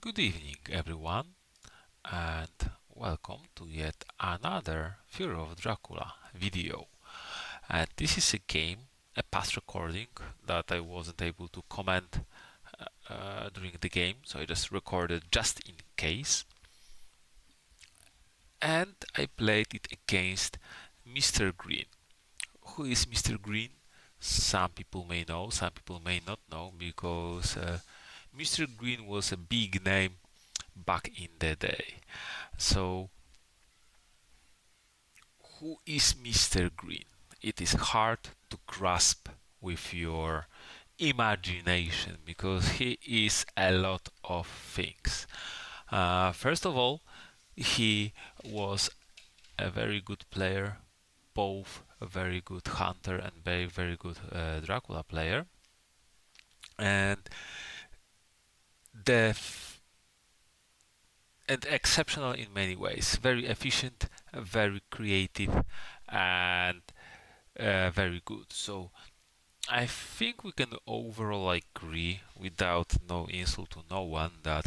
Good evening, everyone, and welcome to yet another Fury of Dracula video. And this is a game, a past recording that I wasn't able to comment during the game, so I just recorded just in case. And I played it against Mistergreen. Who is Mistergreen? Some people may know, some people may not know, because Mistergreen was a big name back in the day. So, who is Mistergreen? It is hard to grasp with your imagination because he is a lot of things. First of all, he was a very good player, both a very good hunter and very good Dracula player, and the and exceptional in many ways. Very efficient, very creative, and very good. So I think we can overall agree, without no insult to no one, that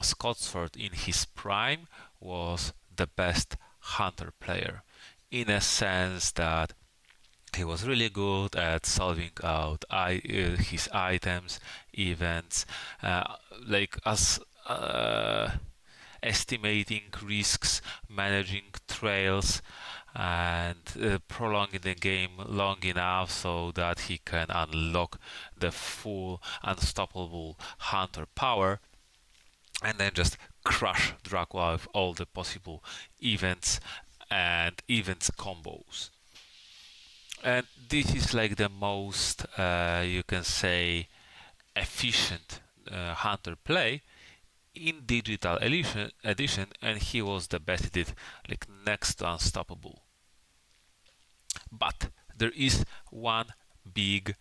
Scotsford in his prime was the best hunter player, in a sense that he was really good at solving out his items, events, like as estimating risks, managing trails, and prolonging the game long enough so that he can unlock the full unstoppable hunter power and then just crush Dracula with all the possible events and events combos. And this is like the most, you can say, efficient hunter play in digital edition, and he was the best at it, like next to unstoppable. But there is one big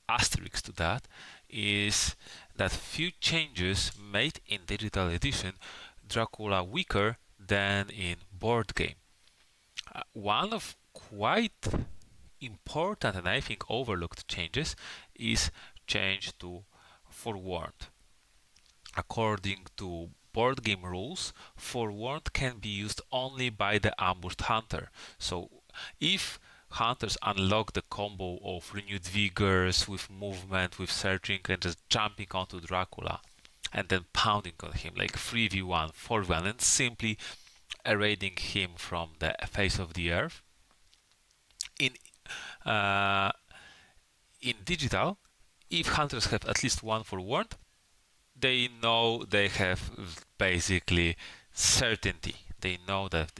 asterisk to that, is that few changes made in digital edition Dracula weaker than in board game. One of quite important and I think overlooked changes is change to forewarned. According to board game rules, forewarned can be used only by the ambushed hunter. So if hunters unlock the combo of renewed vigors with movement, with searching, and just jumping onto Dracula and then pounding on him like 3v1, 4v1, and simply erading him from the face of the earth. In uh, in digital, if hunters have at least one forewarned, they know they have basically certainty. They know that,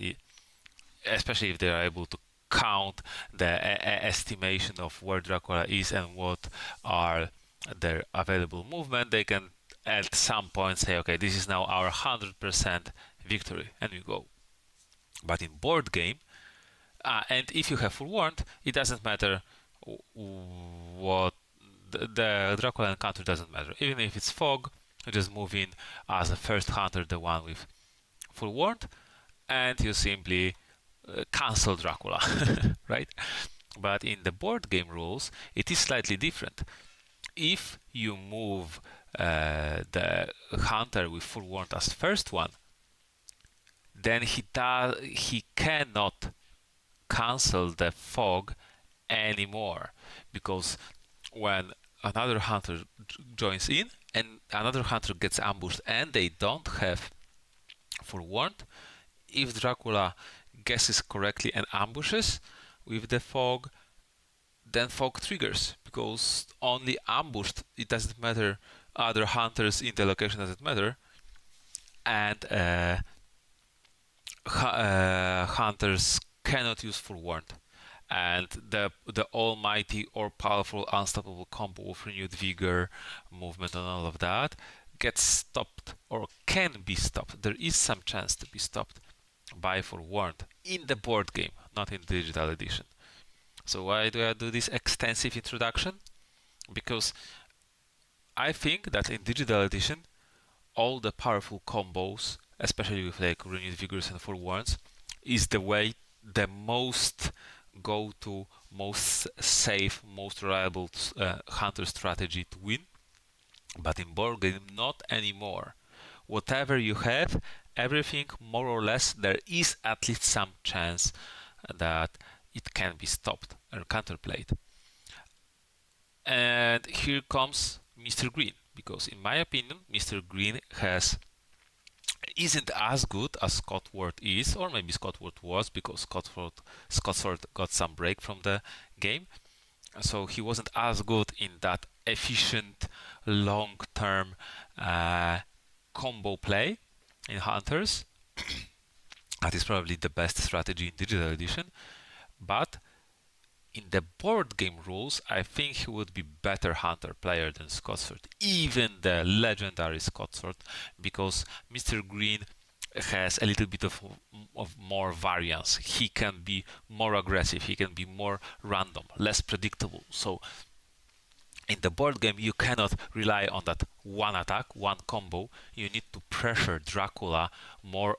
especially if they are able to count the estimation of where Dracula is and what are their available movement, they can at some point say, okay, this is now our 100% victory, and we go. But in board game, and if you have forewarned, it doesn't matter what the Dracula encounter doesn't matter. Even if it's fog, you just move in as a first hunter, the one with forewarned, and you simply cancel Dracula, right? But in the board game rules, it is slightly different. If you move the hunter with forewarned as first one, then he cannot cancel the fog anymore, because when another hunter joins in and another hunter gets ambushed and they don't have forewarned, if Dracula guesses correctly and ambushes with the fog, then fog triggers, because only ambushed, it doesn't matter, other hunters in the location doesn't matter, and hunters cannot use forewarned, and the almighty or powerful unstoppable combo of renewed vigor, movement, and all of that gets stopped or can be stopped. There is some chance to be stopped by forewarned in the board game, not in digital edition. So why do I do this extensive introduction? Because I think that in digital edition, all the powerful combos, especially with like renewed vigors and forewarns, is the most go-to, most safe, most reliable hunter strategy to win. But in board game, not anymore. whatever you have, everything more or less, there is at least some chance that it can be stopped or counterplayed. And here comes Mistergreen, because in my opinion, Mistergreen isn't as good as Scottworth is, or maybe Scottworth was, because Scottworth got some break from the game. So he wasn't as good in that efficient, long-term combo play in Hunters. That is probably the best strategy in Digital Edition. But in the board game rules, I think he would be better Hunter player than Scotsford, even the legendary Scotsford, because Mistergreen has a little bit of more variance. He can be more aggressive, he can be more random, less predictable. So in the board game, you cannot rely on that one attack, one combo. You need to pressure Dracula more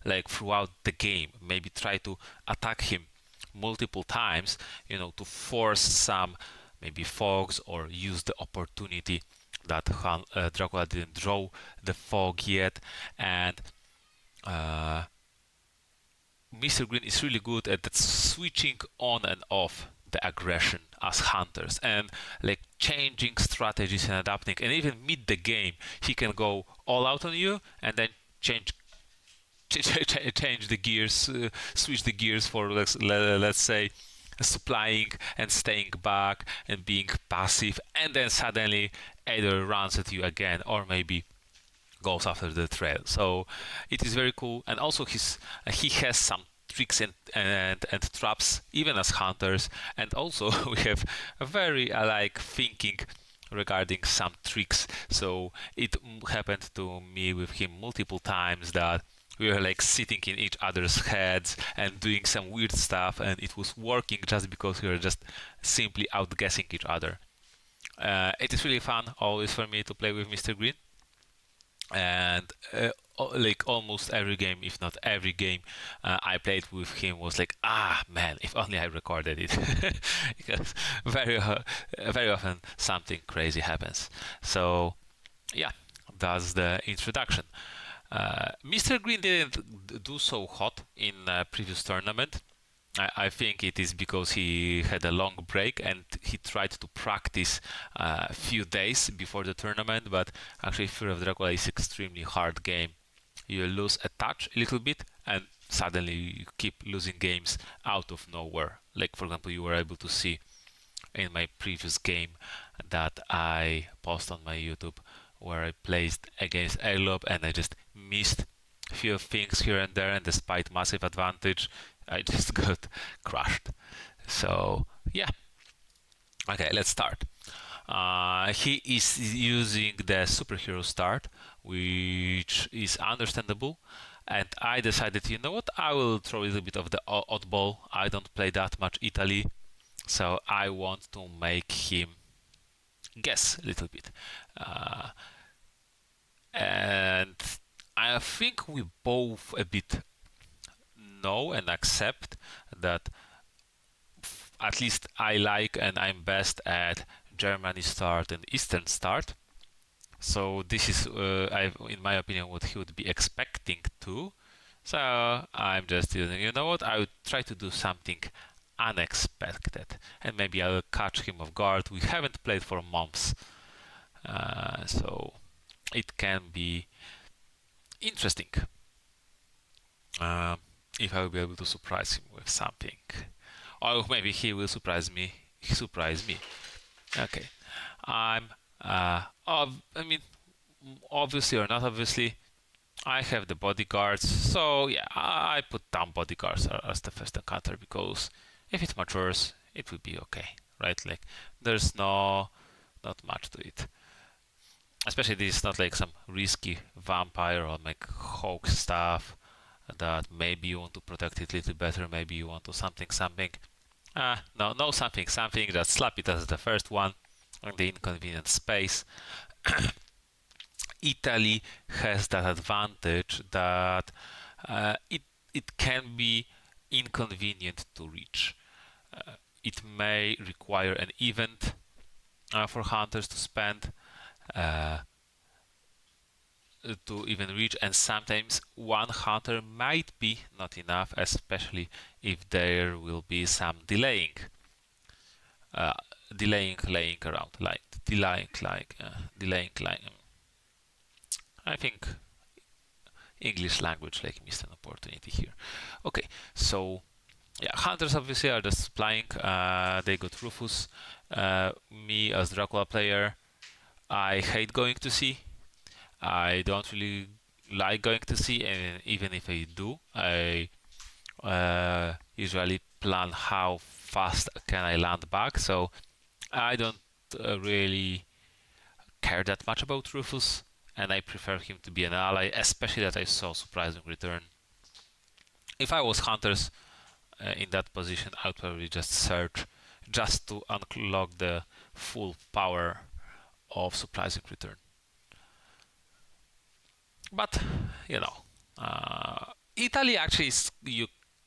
like throughout the game. Maybe try to attack him multiple times, to force some maybe fogs, or use the opportunity that Dracula didn't draw the fog yet. And Mistergreen is really good at that switching on and off the aggression as hunters, and like changing strategies and adapting. And even mid the game, he can go all out on you and then change the gears, switch the gears for let's say supplying and staying back and being passive, and then suddenly either runs at you again or maybe goes after the trail. So it is very cool, and also he has some tricks and traps even as hunters, and also we have a very alike thinking regarding some tricks. So it happened to me with him multiple times that we were like sitting in each other's heads and doing some weird stuff, and it was working just because we were just simply outguessing each other. It is really fun always for me to play with Mistergreen, and like almost every game, if not every game I played with him was like, man, if only I recorded it. Because very often something crazy happens. So yeah, that's the introduction. Mistergreen didn't do so hot in a previous tournament. I think it is because he had a long break and he tried to practice a few days before the tournament. But actually, Fear of Dracula is extremely hard game. You lose a touch a little bit, and suddenly you keep losing games out of nowhere. Like for example, you were able to see in my previous game that I post on my YouTube, where I placed against Airlob and I just missed a few things here and there, and despite massive advantage, I just got crushed. So yeah, okay, let's start. He is using the superhero start, which is understandable. And I decided, you know what, I will throw a little bit of the oddball. I don't play that much Italy, so I want to make him guess a little bit. And I think we both a bit know and accept that at least I like and I'm best at Germany start and Eastern start. So this is, in my opinion, what he would be expecting to. So I'm just using, you know what, I would try to do something unexpected, and maybe I'll catch him off guard. We haven't played for months, so it can be interesting if I will be able to surprise him with something, or maybe he will surprise me. Okay, I'm. I mean, obviously or not obviously, I have the bodyguards. So yeah, I put down bodyguards as the first encounter, because if it matures, it will be okay, right? Like there's not much to it. Especially this is not like some risky vampire or like hoax stuff that maybe you want to protect it a little better, maybe you want to something. No something, just slap it as the first one on the inconvenient space. Italy has that advantage that it can be inconvenient to reach. It may require an event for hunters to spend. Uh, to even reach, and sometimes one hunter might be not enough, especially if there will be some uh, laying around, like delaying. I think English language like missed an opportunity here. Okay, so yeah, hunters obviously are just supplying. They got Rufus. Me as Dracula player, I hate going to sea. I don't really like going to sea, and even if I do, I usually plan how fast can I land back. So I don't really care that much about Rufus, and I prefer him to be an ally, especially that I saw surprising return. If I was hunters in that position, I would probably just search just to unlock the full power of surprising return. But you know, Italy actually you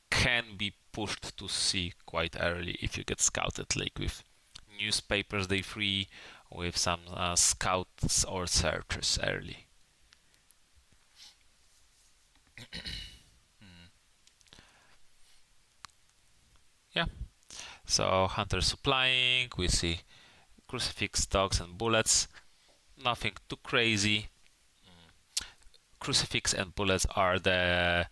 can be pushed to sea quite early if you get scouted, like with newspapers they free, with some scouts or searchers early. Yeah. So hunters supplying, we see crucifix, dogs, and bullets. Nothing too crazy. Crucifix and bullets are the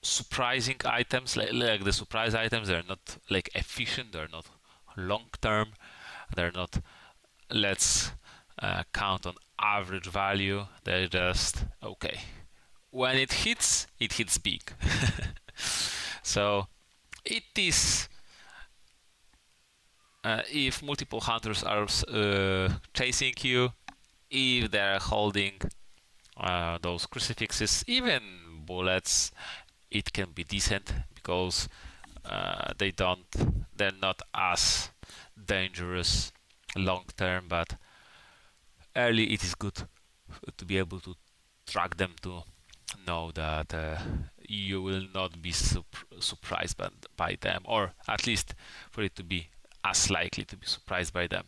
surprising items, like the surprise items. They're not like efficient. They're not long term. They're not. Let's count on average value. They're just okay. When it hits big. So it is. If multiple hunters are chasing you, if they're holding those crucifixes, even bullets, it can be decent because they're not as dangerous long term, but early it is good to be able to track them, to know that you will not be surprised by them, or at least for it to be as likely to be surprised by them.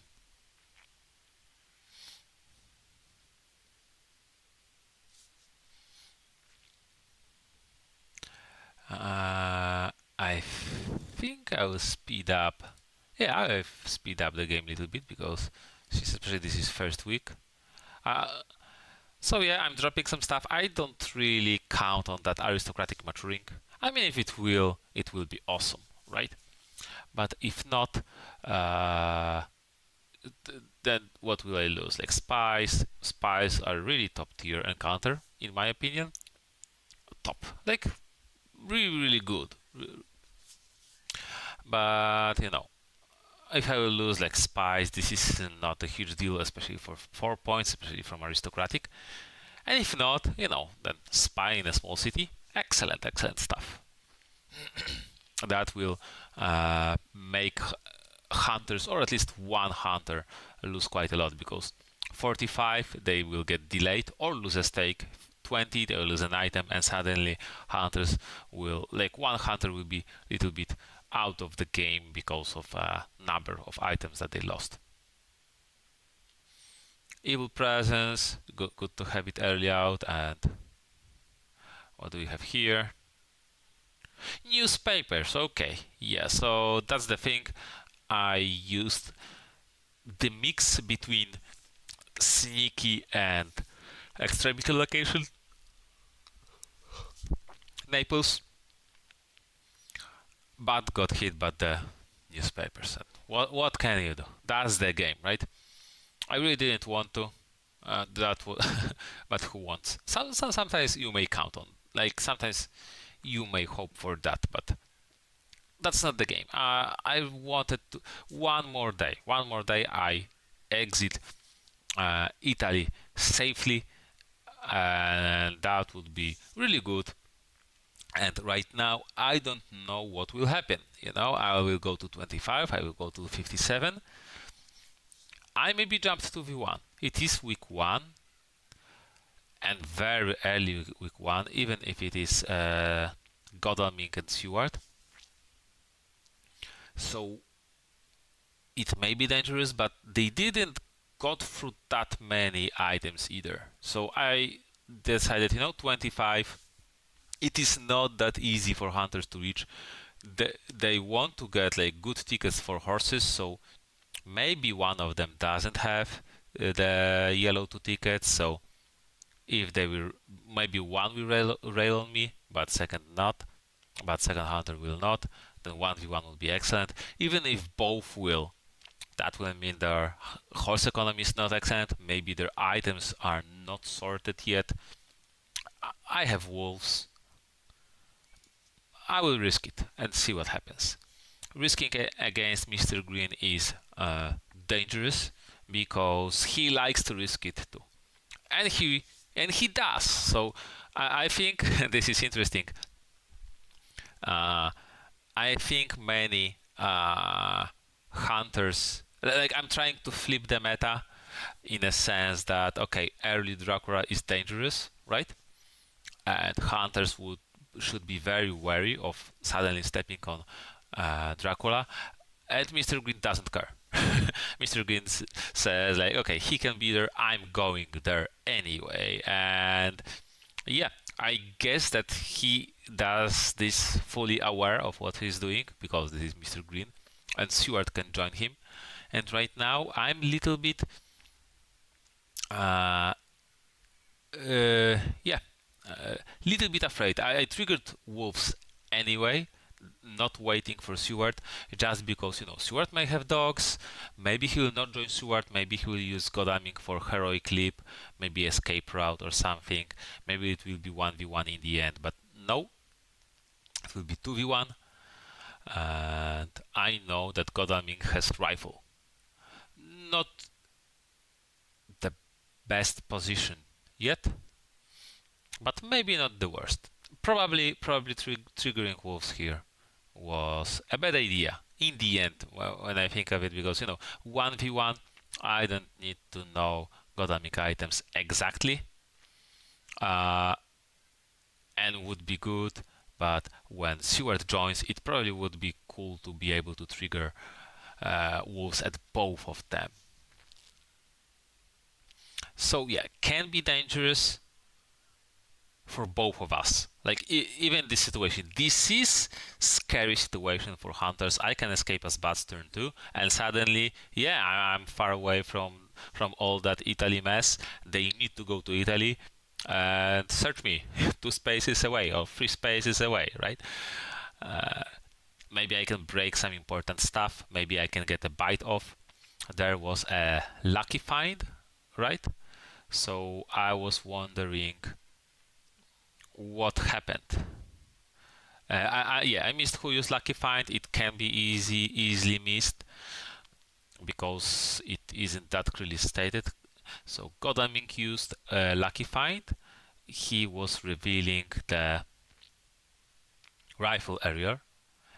I think I will speed up. Yeah, I'll speed up the game a little bit because especially this is first week. Uh, so yeah, I'm dropping some stuff. I don't really count on that aristocratic maturing. I mean, if it will be awesome, right? But if not, then what will I lose? Like spies. Spies are really top tier encounter, in my opinion. Top, like really good. But you know, if I will lose like spies, this is not a huge deal, especially for 4 points, especially from aristocratic. And if not, you know, then spy in a small city, excellent stuff. That will make hunters, or at least one hunter, lose quite a lot because 45 they will get delayed or lose a stake. 20 they will lose an item, and suddenly hunters will, like, one hunter will be a little bit out of the game because of a number of items that they lost. Evil presence, good to have it early out. And what do we have here? Newspapers, okay. Yeah, so that's the thing. I used the mix between sneaky and extremity location. Naples, but got hit by the newspapers. What can you do? That's the game, right? I really didn't want to. But who wants? Sometimes you may count on. Like sometimes you may hope for that, but that's not the game. I wanted to one more day. One more day. I exit Italy safely, and that would be really good. And right now, I don't know what will happen. You know, I will go to 25. I will go to 57. I maybe jumped to V1. It is week one, and very early week one, even if it is Godalming and Stewart. So it may be dangerous, but they didn't got through that many items either. So I decided, 25. It is not that easy for hunters to reach. They want to get like good tickets for horses, so maybe one of them doesn't have the yellow 2 tickets. So if they will, maybe one will rail on me, but second not. But second hunter will not. Then 1v1 will be excellent. Even if both will, that will mean their horse economy is not excellent. Maybe their items are not sorted yet. I have wolves. I will risk it and see what happens. Risking against Mistergreen is dangerous because he likes to risk it too, and he does. So I think this is interesting. I think many hunters, like, I'm trying to flip the meta in a sense that, okay, early Dracula is dangerous, right? And hunters should be very wary of suddenly stepping on Dracula. And Mistergreen doesn't care. Mistergreen says, like, okay, he can be there, I'm going there anyway. And yeah, I guess that he does this fully aware of what he's doing, because this is Mistergreen, and Stewart can join him. And right now, I'm a little bit, little bit afraid. I triggered wolves anyway, not waiting for Stewart, just because, Stewart may have dogs. Maybe he will not join Stewart. Maybe he will use Godaming for heroic leap, maybe escape route or something. Maybe it will be 1v1 in the end, but no, it will be 2v1. And I know that Godaming has rifle. Not the best position yet, but maybe not the worst. Probably triggering wolves here was a bad idea in the end, when I think of it, because 1v1, I don't need to know Godamic items exactly, and would be good. But when Stewart joins, it probably would be cool to be able to trigger wolves at both of them. So yeah, can be dangerous for both of us. Like, even this situation, this is scary situation for hunters. I can escape as Bat's turn 2, and suddenly, yeah, I'm far away from all that Italy mess. They need to go to Italy and search me 2 spaces away or 3 spaces away, right? Maybe I can break some important stuff. Maybe I can get a bite off. There was a lucky find, right? So I was wondering what happened. I missed who used lucky find. It can be easily missed because it isn't that clearly stated. So Godaming used lucky find. He was revealing the rifle area,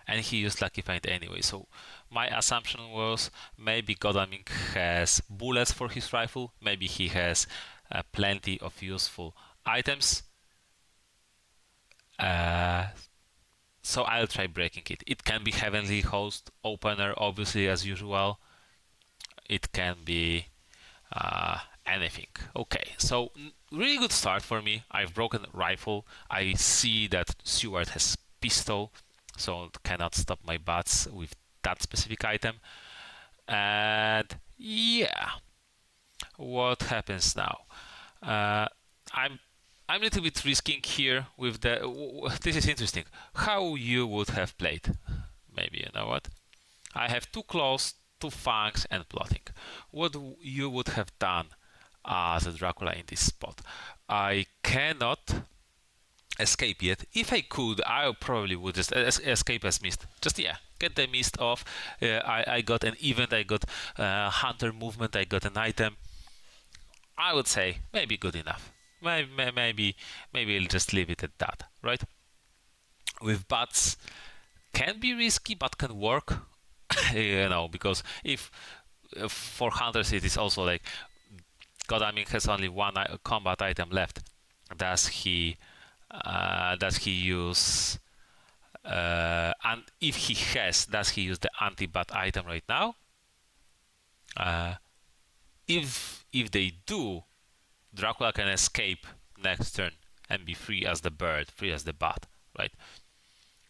and he used lucky find anyway. So my assumption was maybe Godaming has bullets for his rifle. Maybe he has plenty of useful items. So I'll try breaking it. It can be Heavenly Host opener, obviously, as usual. It can be anything. Okay, so really good start for me. I've broken rifle. I see that Stewart has pistol, so cannot stop my bats with that specific item. And yeah, what happens now? I'm a little bit risking here with the. This is interesting. How you would have played? Maybe you know what? I have 2 claws, 2 fangs, and plotting. What you would have done as a Dracula in this spot? I cannot escape yet. If I could, I probably would just escape as mist. Just get the mist off. I got an event. I got hunter movement. I got an item. I would say maybe good enough. Maybe I'll just leave it at that, right? With bats, can be risky, but can work. Because if for hunters it is also like Godaming has only 1 combat item left. Does he use? And if he has, does he use the anti-bat item right now? if they do, Dracula can escape next turn and be free as the bird, free as the bat, right?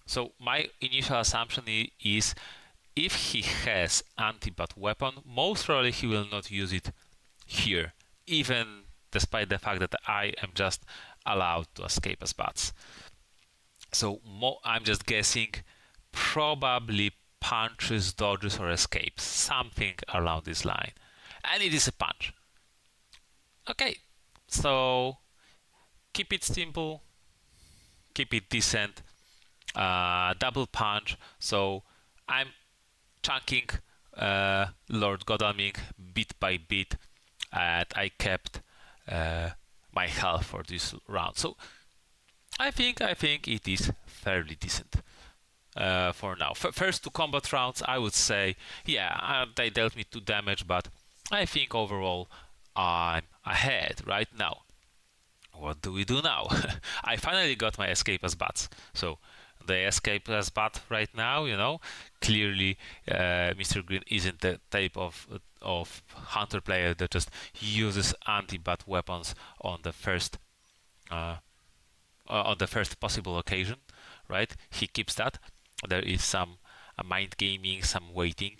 So my initial assumption is if he has anti-bat weapon, most probably he will not use it here, even despite the fact that I am just allowed to escape as bats. So I'm just guessing, probably punches, dodges, or escapes, something around this line. And it is a punch. Okay, so keep it simple, keep it decent. Double punch. So I'm chunking Lord Godalming bit by bit, and I kept my health for this round. So I think it is fairly decent for now. First two combat rounds, I would say, yeah, they dealt me 2 damage, but I think overall I'm ahead right now. What do we do now? I finally got my escape as bats. So the escape as bat right now, clearly Mistergreen isn't the type of hunter player that just uses anti-bat weapons on the first possible occasion, right? He keeps that. There is some mind gaming, some waiting.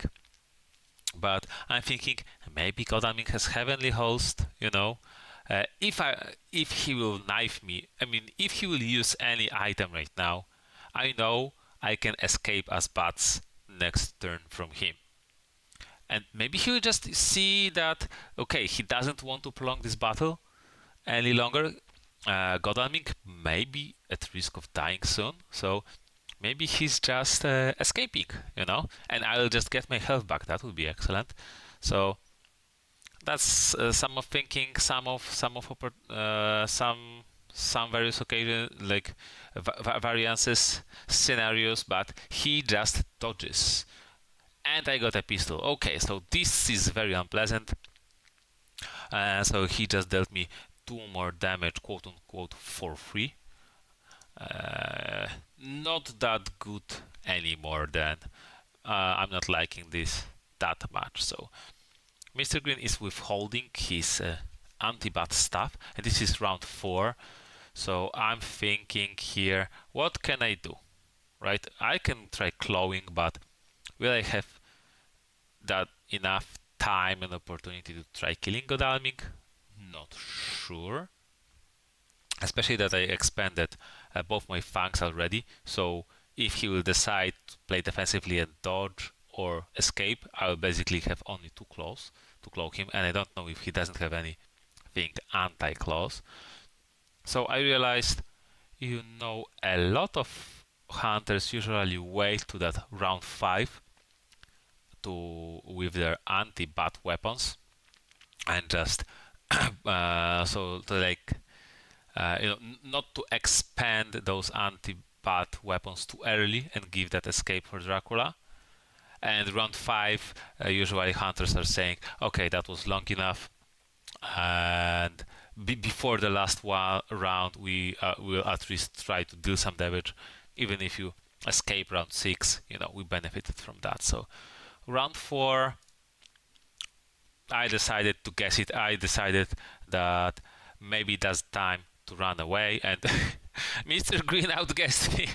But I'm thinking maybe Godalming has Heavenly Host, if he will knife me, if he will use any item right now, I know I can escape as bats next turn from him. And maybe he will just see that, okay, he doesn't want to prolong this battle any longer. Godalming may be at risk of dying soon, so maybe he's just escaping, and I'll just get my health back. That would be excellent. So that's some of thinking, some various occasions, like variances, scenarios, but he just dodges. And I got a pistol. Okay, so this is very unpleasant. So he just dealt me 2 more damage, quote unquote, for free. Not that good anymore then. I'm not liking this that much. So Mistergreen is withholding his anti-bat stuff, and this is round 4. So I'm thinking here, what can I do? Right? I can try clawing, but will I have that enough time and opportunity to try killing Godalming? Not sure. Especially that I expanded both my fangs already, so if he will decide to play defensively and dodge or escape, I will basically have only 2 claws to claw him, and I don't know if he doesn't have anything anti-claws. So I realized, a lot of hunters usually wait to that round 5 with their anti-bat weapons, and just so to not to expand those anti-bat weapons too early and give that escape for Dracula. And round 5, usually hunters are saying, okay, that was long enough, and before the last round, we will at least try to deal some damage. Even if you escape round 6, we benefited from that. So round 4, I decided to guess it. I decided that maybe that's time to run away, and Mistergreen outguessed me.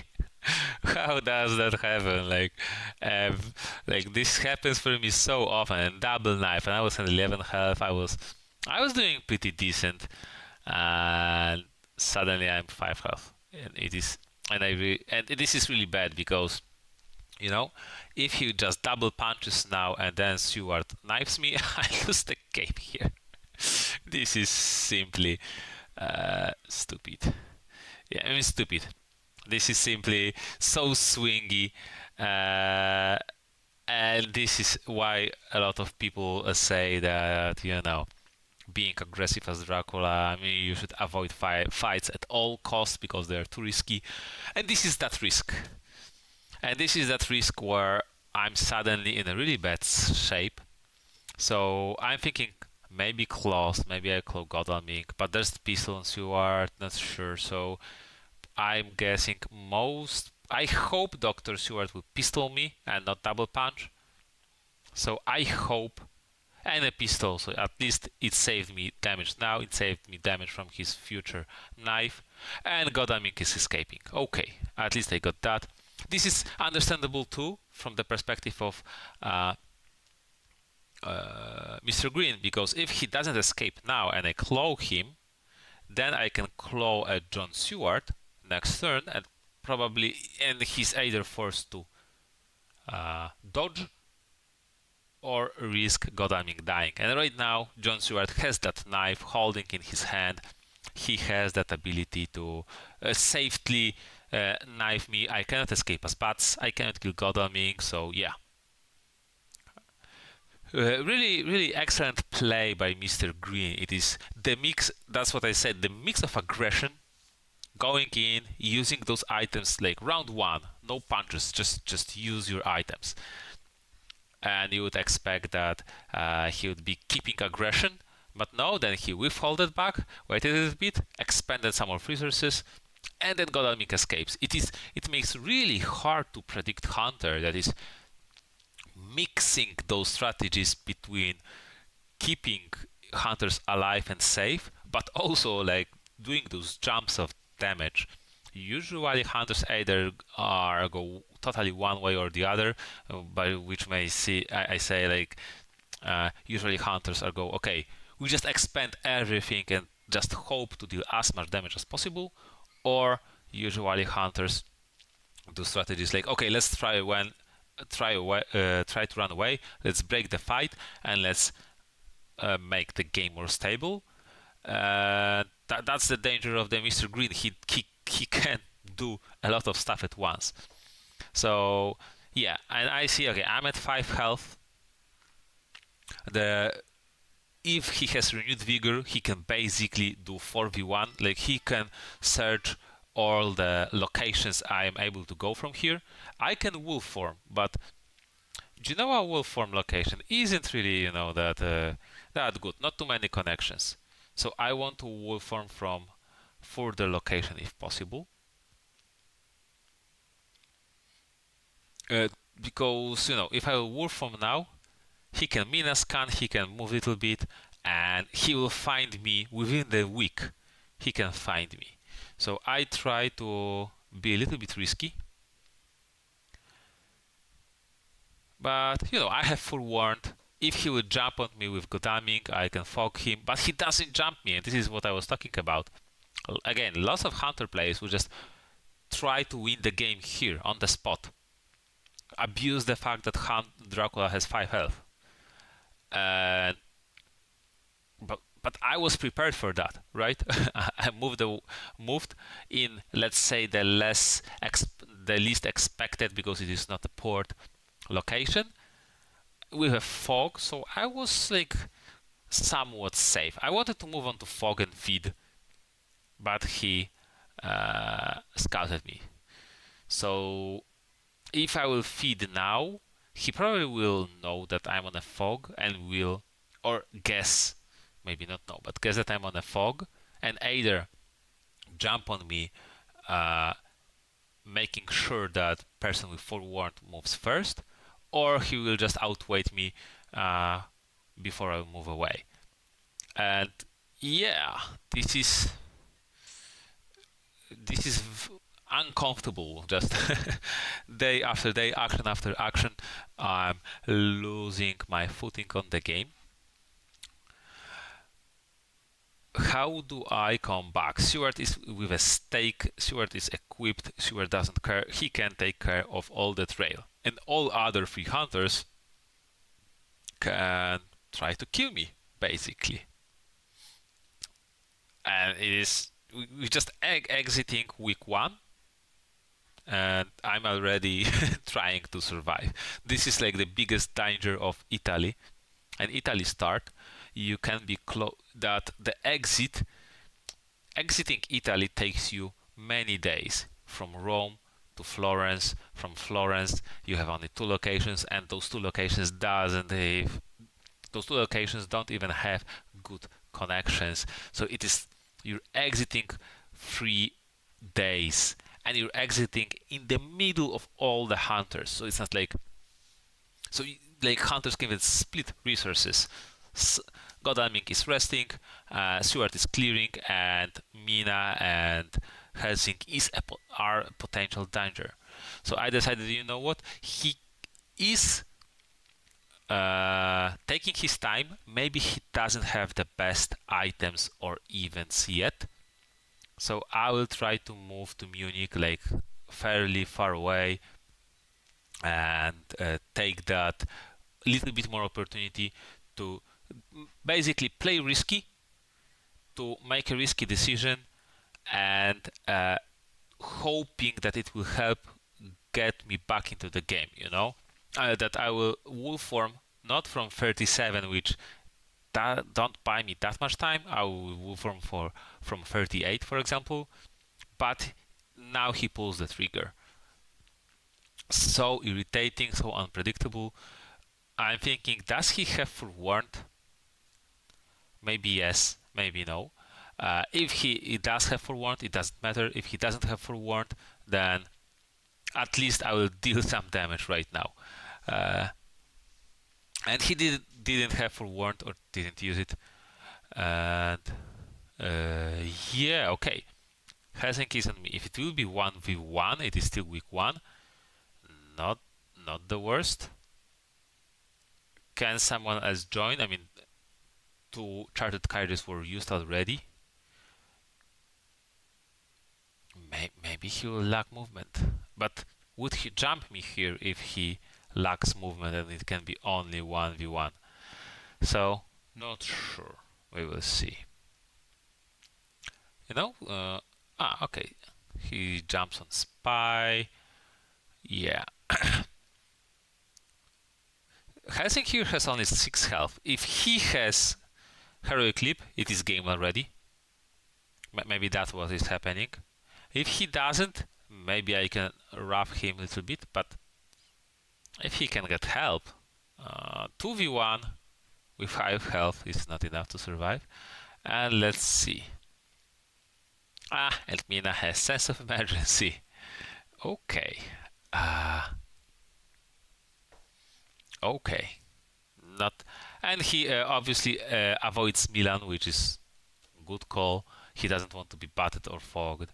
How does that happen? Like this happens for me so often. And double knife, and I was at 11 health. I was doing pretty decent, and suddenly I'm 5 health, and this is really bad because, if he just double punches now and then Stewart knifes me, I lose the game here. This is simply stupid. Yeah, stupid. This is simply so swingy, and this is why a lot of people say that, being aggressive as Dracula, you should avoid fights at all costs because they're too risky. And this is that risk. And this is that risk where I'm suddenly in a really bad shape. So I'm thinking maybe claws, maybe I claw Godalming, but there's the pistol and Stewart, not sure. So I'm guessing I hope Dr. Stewart will pistol me and not double punch. So I hope, and a pistol, so at least it saved me damage now, it saved me damage from his future knife, and Godalming is escaping. Okay, at least I got that. This is understandable too from the perspective of Mistergreen, because if he doesn't escape now and I claw him, then I can claw at John Stewart next turn, and he's either forced to dodge or risk Godalming dying. And right now, John Stewart has that knife holding in his hand. He has that ability to safely knife me. I cannot escape as bats. I cannot kill Godalming. So yeah, really excellent play by Mistergreen. It is the mix. That's what I said. The mix of aggression, going in, using those items like round one, no punches, just use your items. And you would expect that he would be keeping aggression, but no, then he withholded back, waited a little bit, expended some of resources, and then Godalming escapes. It makes really hard to predict Hunter that is mixing those strategies between keeping hunters alive and safe, but also like doing those jumps of damage. Usually hunters either are go totally one way or the other, by which I say like usually hunters are go, okay, we just expend everything and just hope to deal as much damage as possible, or usually hunters do strategies like, okay, let's try to run away, let's break the fight, and let's make the game more stable. That's the danger of the Mistergreen. He can do a lot of stuff at once. So yeah, and I see. Okay, I'm at 5 health. If he has renewed vigor, he can basically do 4v1. Like he can search all the locations I am able to go from here. I can wolf form, but Genoa wolf form location isn't really, that good. Not too many connections. So I want to wolf form from further location if possible. Because if I will wolf form now, he can mina scan, he can move a little bit, and he will find me within the week. He can find me. So I try to be a little bit risky. But, I have forewarned. If he would jump on me with Godalming, I can fog him. But he doesn't jump me, and this is what I was talking about. Again, lots of Hunter players will just try to win the game here, on the spot. Abuse the fact that Dracula has 5 health. But I was prepared for that, right? I moved in, let's say, the least expected, because it is not a port location, with a fog, so I was like somewhat safe. I wanted to move on to fog and feed, but he scouted me. So if I will feed now, he probably will know that I'm on a fog and will, or guess, maybe not know, but guess that I'm on a fog, and either jump on me, making sure that person with forewarned moves first, or he will just outweight me before I move away. And yeah, this is uncomfortable. Just day after day, action after action, I'm losing my footing on the game. How do I come back? Stewart is with a stake. Stewart is equipped. Stewart doesn't care. He can take care of all the trail. And all other 3 hunters can try to kill me, basically. And we just exiting week 1. And I'm already trying to survive. This is like the biggest danger of Italy. And Italy start, you can be that the exiting Italy takes you many days from Rome to Florence. From Florence, you have only 2 locations, and those 2 locations don't even have good connections. So you're exiting 3 days, and you're exiting in the middle of all the hunters. So it's not like hunters can even split resources. Godalming is resting, Stewart is clearing, and Mina and Helsing are a potential danger. So I decided, you know what, he is taking his time. Maybe he doesn't have the best items or events yet. So I will try to move to Munich, like fairly far away, and take that little bit more opportunity to basically play risky, to make a risky decision, and hoping that it will help get me back into the game, that I will wolf form not from 37, which don't buy me that much time. I will wolf form from 38, for example, but now he pulls the trigger. So irritating, so unpredictable. I'm thinking, does he have forewarned? Maybe yes, maybe no. If he does have forewarned, it doesn't matter. If he doesn't have forewarned, then at least I will deal some damage right now. And he didn't have forewarned, or didn't use it. And yeah, okay. Helsinki is on me. If it will be 1v1, it is still week 1. Not the worst. Can someone else join? I mean, 2 charted carriers were used already. Maybe he will lack movement. But would he jump me here if he lacks movement and it can be only 1v1? So, not sure. We will see. Okay. He jumps on spy. Yeah. Helsing here has only 6 health. If he has Heroic Leap, it is game already. Maybe that's what is happening. If he doesn't, maybe I can rough him a little bit, but if he can get help, 2v1 with 5 health is not enough to survive. And let's see. And Mina has sense of emergency. Okay. Okay. Not, and he obviously avoids Milan, which is a good call. He doesn't want to be battered or fogged.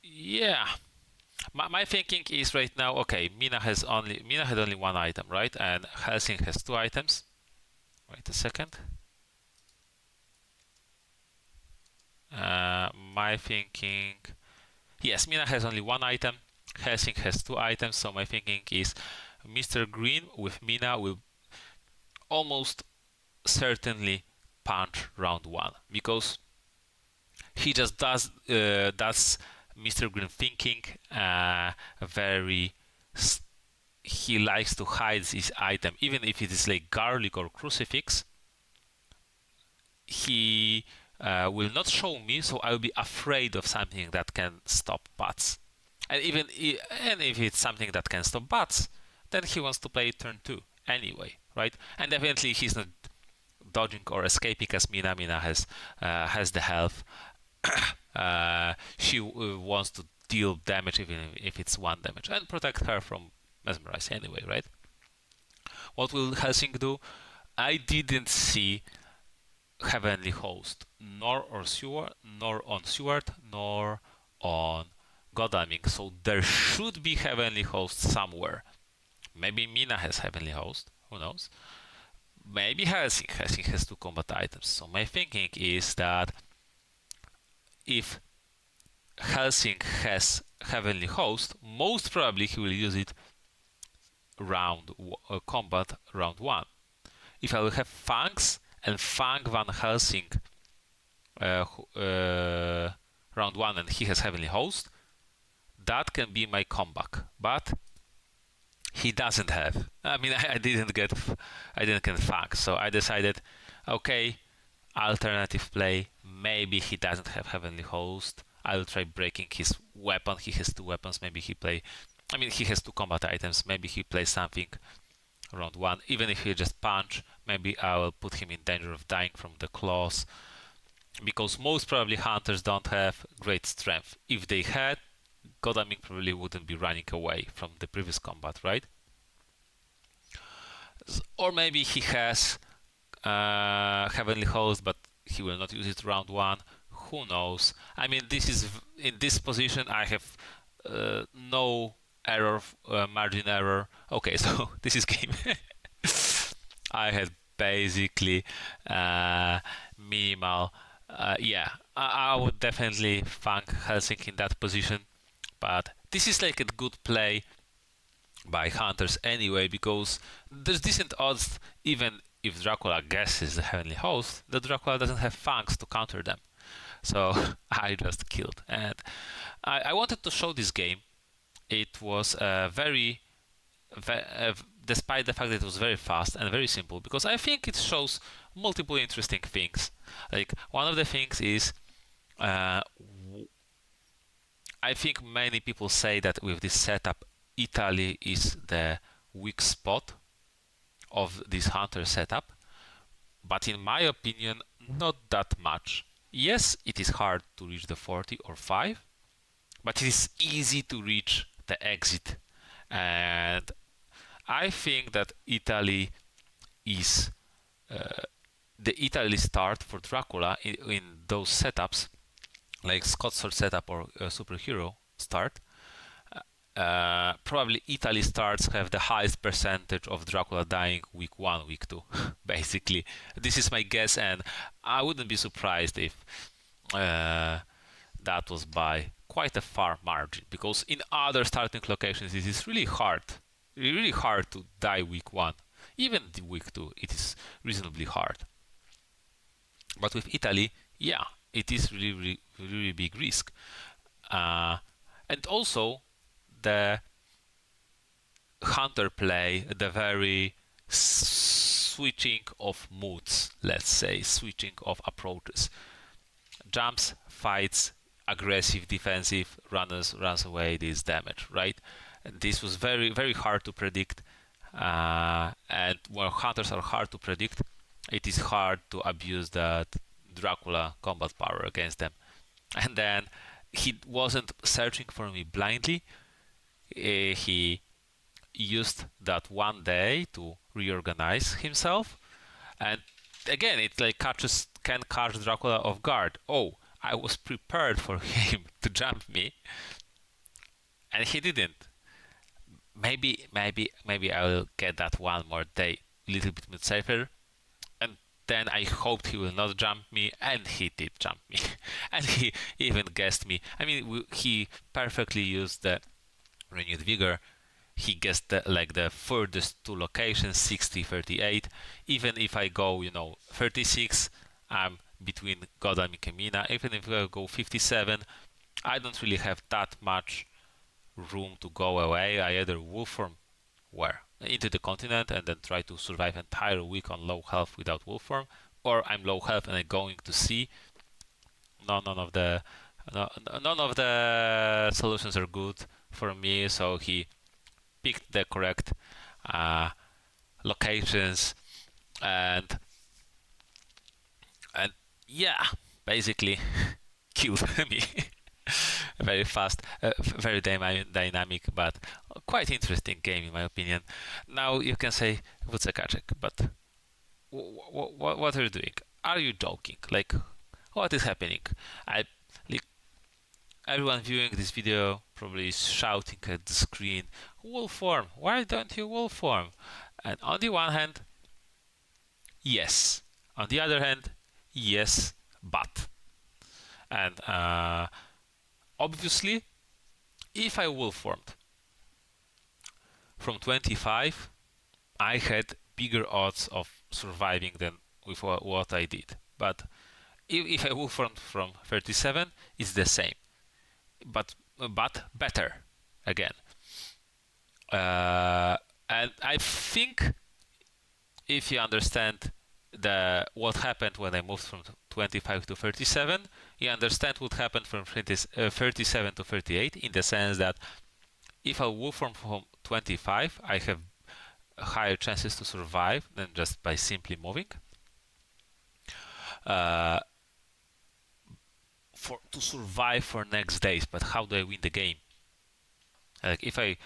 Yeah. My thinking is right now, okay, Mina had only 1 item, right? And Helsing has 2 items. Wait a second. My thinking, yes, Mina has only 1 item. Helsing has 2 items, so my thinking is Mistergreen with Mina will almost certainly punch round 1, because he just does Mistergreen thinking he likes to hide his item, even if it is like garlic or crucifix. He will not show me, so I'll be afraid of something that can stop bats. And if it's something that can stop bats, then he wants to play turn 2 anyway, right? And definitely he's not dodging or escaping as Mina. Mina has the health. She wants to deal damage even if it's 1 damage, and protect her from mesmerize anyway, right? What will Helsing do? I didn't see Heavenly Host nor on Stewart, nor on Godalming, so there should be Heavenly Host somewhere. Maybe Mina has Heavenly Host, who knows? Maybe Helsing has 2 combat items. So my thinking is that if Helsing has Heavenly Host, most probably he will use it combat round 1. If I will have Fangs and Fang Van Helsing round 1 and he has Heavenly Host, that can be my comeback. But he doesn't have. I mean, I didn't get Fangs, so I decided, okay, alternative play. Maybe he doesn't have Heavenly Host. I'll try breaking his weapon. He has 2 weapons. Maybe he has 2 combat items. Maybe he plays something round 1. Even if he just punch, maybe I will put him in danger of dying from the claws. Because most probably hunters don't have great strength. If they had, Godalming probably wouldn't be running away from the previous combat, right? Or maybe he has Heavenly Host, but he will not use it round one. Who knows? I mean, this is in this position. I have no error, margin error. Okay, so this is game. I had basically minimal. Yeah, I would definitely funk Helsinki in that position, but this is like a good play by hunters anyway, because there's decent odds, even if Dracula guesses the Heavenly Host, that Dracula doesn't have fangs to counter them. So I just killed. And I wanted to show this game. It was despite the fact that it was very fast and very simple, because I think it shows multiple interesting things. Like, one of the things is, I think many people say that with this setup, Italy is the weak spot of this hunter setup, but in my opinion, not that much. Yes, it is hard to reach the 40 or 5, but it is easy to reach the exit. And I think that Italy is the Italy start for Dracula in those setups, like Scott's Sword setup or superhero start. Probably Italy starts have the highest percentage of Dracula dying week 1, week 2. Basically, this is my guess, and I wouldn't be surprised if that was by quite a far margin, because in other starting locations it is really hard to die week 1. Even the week 2 it is reasonably hard. But with Italy, yeah, it is really big risk. And also the hunter play, the very switching of moods, let's say, switching of approaches. Jumps, fights, aggressive, defensive, runs away, this damage, right? And this was very hard to predict. And when hunters are hard to predict, it is hard to abuse that Dracula combat power against them. And then he wasn't searching for me blindly. He used that one day to reorganize himself, and again, it like can catch Dracula off guard. Oh, I was prepared for him to jump me, and he didn't. Maybe I will get that one more day, a little bit more safer, and then I hoped he will not jump me, and he did jump me, and he even guessed me. I mean, he perfectly used the renewed vigor. He guessed the furthest two locations, 60, 38. Even if I go 36, I'm between God and Mikemina. Even if I go 57, I don't really have that much room to go away. I either wolf form into the continent and then try to survive entire week on low health without wolf form, or I'm low health and I'm going to sea. None of the solutions are good for me. So he picked the correct locations, and yeah, basically killed me. Very fast, very dynamic, but quite interesting game in my opinion. Now you can say Wucekaczek, but what are you doing? Are you joking? Like, what is happening? I like everyone viewing this video probably is shouting at the screen, wolf form, why don't you wolf form? And on the one hand, yes. On the other hand, yes, but. And obviously, if I wolf formed from 25, I had bigger odds of surviving than with what I did. But if I wolf formed from 37, it's the same, but better again. And I think if you understand what happened when I moved from 25 to 37, you understand what happened from 37 to 38, in the sense that if I wolf from 25, I have higher chances to survive than just by simply moving. To survive for next days, but how do I win the game? Like, if I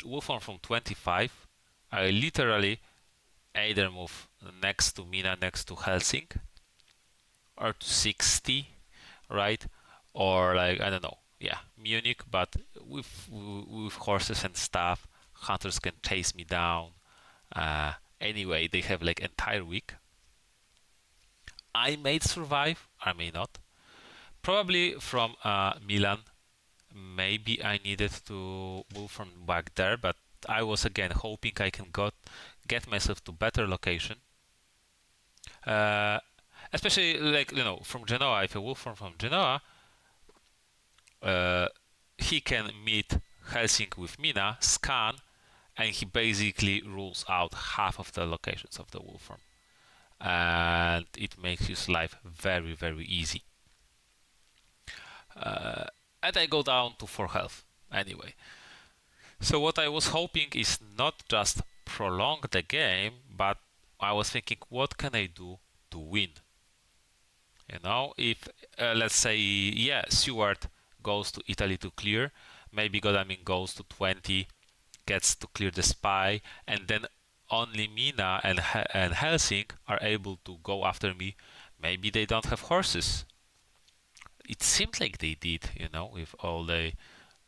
wolf from 25, I literally either move next to Mina, next to Helsinki, or to 60, right? Or like, I don't know, yeah, Munich, but with horses and stuff. Hunters can chase me down. Anyway, they have like entire week. I may survive, I may not. Probably from Milan. Maybe I needed to move from back there, but I was again hoping I can get myself to better location. Uh, Especially like from Genoa. If I wolf from Genoa, uh, he can meet Helsinki with Mina, scan, and he basically rules out half of the locations of the wolf farm, and it makes his life very very easy. Uh, and I go down to 4 health anyway. So what I was hoping is not just prolong the game, but I was thinking, what can I do to win? If let's say, yeah, Stewart goes to Italy to clear, maybe Godamin goes to 20, gets to clear the spy, and then only Mina and Helsinki are able to go after me. Maybe they don't have horses. It seemed like they did, with all the.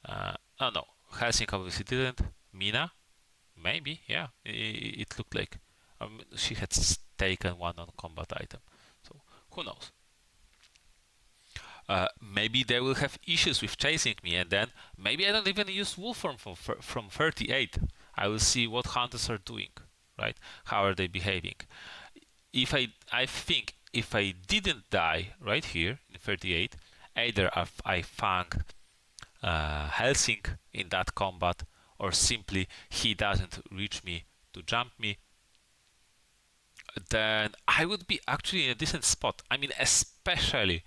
Oh no, Helsinki obviously didn't. Mina, maybe, yeah. It looked like she had taken one on combat item. So who knows? Maybe they will have issues with chasing me, and then maybe I don't even use Wolfform from 38. I will see what hunters are doing, right? How are they behaving? I think if I didn't die right here in 38, either I fang Helsinki in that combat, or simply he doesn't reach me to jump me, then I would be actually in a decent spot. I mean, especially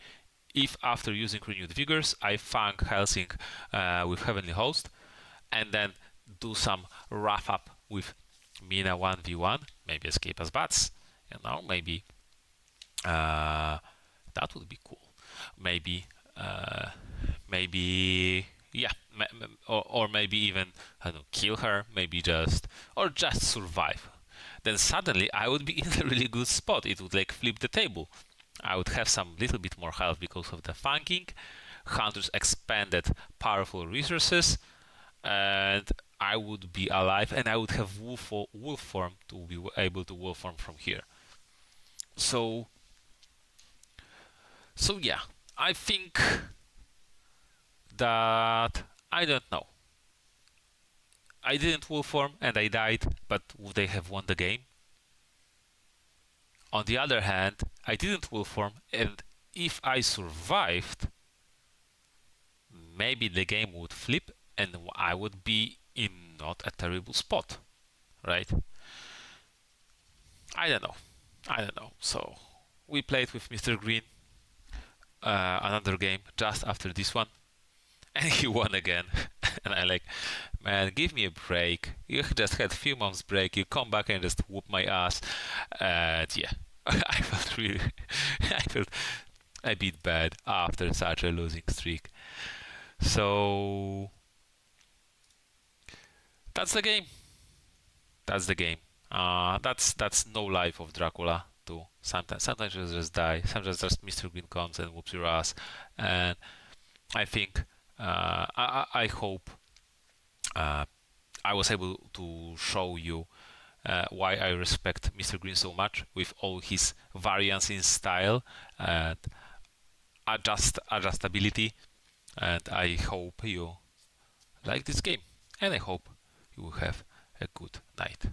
if after using renewed vigors I fang Helsinki with Heavenly Host, and then do some rough up with Mina 1v1, maybe escape as bats, maybe that would be cool. Maybe yeah, or maybe even I don't know, kill her, maybe just survive. Then suddenly I would be in a really good spot. It would like flip the table. I would have some little bit more health because of the flanking. Hunters expanded powerful resources, and I would be alive, and I would have wolf form to be able to wolf form from here. So yeah, I think that I don't know. I didn't wolf form and I died, but would they have won the game? On the other hand, I didn't wolf form, and if I survived, maybe the game would flip and I would be in not a terrible spot, right? I don't know. So we played with Mistergreen another game just after this one, and he won again. And I like, man, give me a break. You just had a few months break. You come back and just whoop my ass. And yeah, I felt a bit bad after such a losing streak. So that's the game. That's the game. That's no life of Dracula too. Sometimes you just die. Sometimes just Mistergreen comes and whoops your ass. And I think I hope I was able to show you why I respect Mistergreen so much with all his variance in style and adjustability. And I hope you like this game, and I hope you will have a good night.